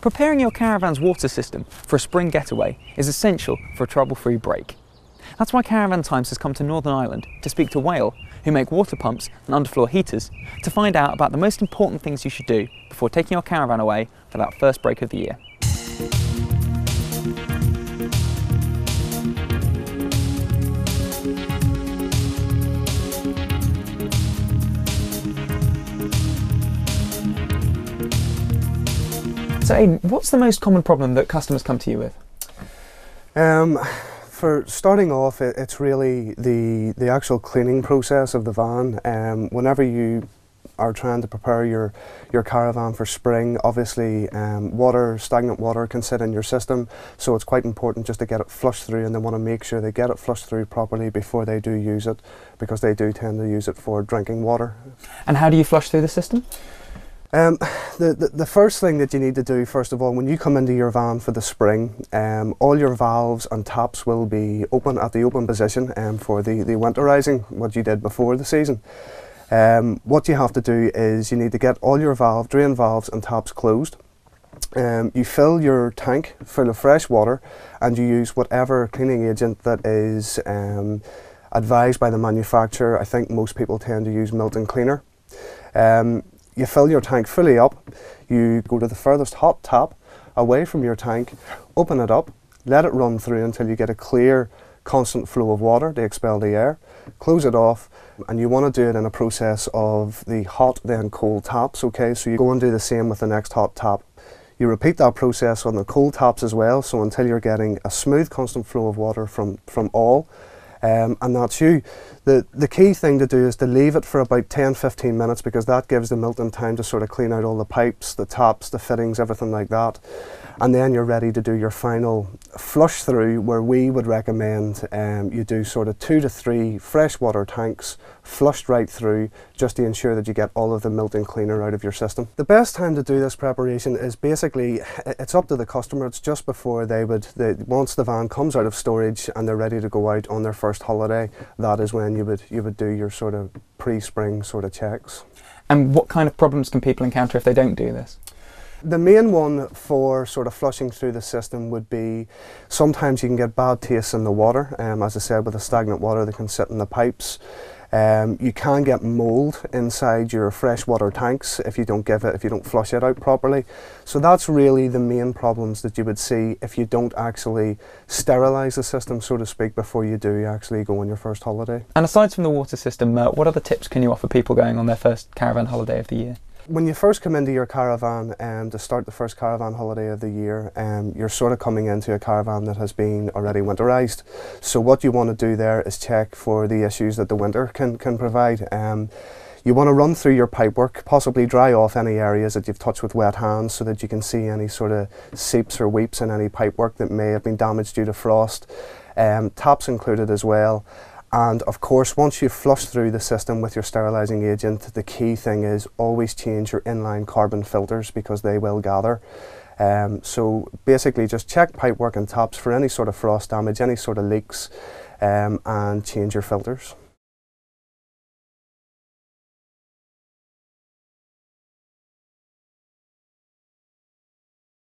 Preparing your caravan's water system for a spring getaway is essential for a trouble-free break. That's why Caravan Times has come to Northern Ireland to speak to Wales, who make water pumps and underfloor heaters, to find out about the most important things you should do before taking your caravan away for that first break of the year. So Aiden, what's the most common problem that customers come to you with? For starting off, it's really the actual cleaning process of the van. Whenever you are trying to prepare your caravan for spring, obviously stagnant water can sit in your system, so it's quite important just to get it flushed through, and they want to make sure they get it flushed through properly before they do use it, because they do tend to use it for drinking water. And how do you flush through the system? The first thing that you need to do, first of all, when you come into your van for the spring, all your valves and taps will be open at the open position for the winterizing, what you did before the season. What you have to do is you need to get all your drain valves and taps closed. You fill your tank full of fresh water, and you use whatever cleaning agent that is advised by the manufacturer. I think most people tend to use Milton Cleaner. You fill your tank fully up, you go to the furthest hot tap away from your tank, open it up, let it run through until you get a clear, constant flow of water to expel the air, close it off, and you want to do it in a process of the hot then cold taps, okay? So you go and do the same with the next hot tap. You repeat that process on the cold taps as well, so until you're getting a smooth, constant flow of water from all. And that's you. The key thing to do is to leave it for about 10-15 minutes, because that gives the Milton time to sort of clean out all the pipes, the taps, the fittings, everything like that. And then you're ready to do your final flush through, where we would recommend you do sort of 2 to 3 freshwater tanks flushed right through, just to ensure that you get all of the Milton Cleaner out of your system. The best time to do this preparation is basically, it's up to the customer. It's just before once the van comes out of storage and they're ready to go out on their first holiday, that is when you would do your sort of pre-spring sort of checks. And what kind of problems can people encounter if they don't do this? The main one for sort of flushing through the system would be, sometimes you can get bad tastes in the water. As I said, with the stagnant water that can sit in the pipes. You can get mould inside your freshwater tanks if you don't flush it out properly. So that's really the main problems that you would see if you don't actually sterilise the system, so to speak, before you do actually go on your first holiday. And aside from the water system, what other tips can you offer people going on their first caravan holiday of the year? When you first come into your caravan to start the first caravan holiday of the year, you're sort of coming into a caravan that has been already winterized. So what you want to do there is check for the issues that the winter can provide. You want to run through your pipework, possibly dry off any areas that you've touched with wet hands, so that you can see any sort of seeps or weeps in any pipework that may have been damaged due to frost. Taps included as well. And of course, once you've flushed through the system with your sterilising agent, the key thing is always change your inline carbon filters, because they will gather. So basically just check pipework and taps for any sort of frost damage, any sort of leaks, and change your filters.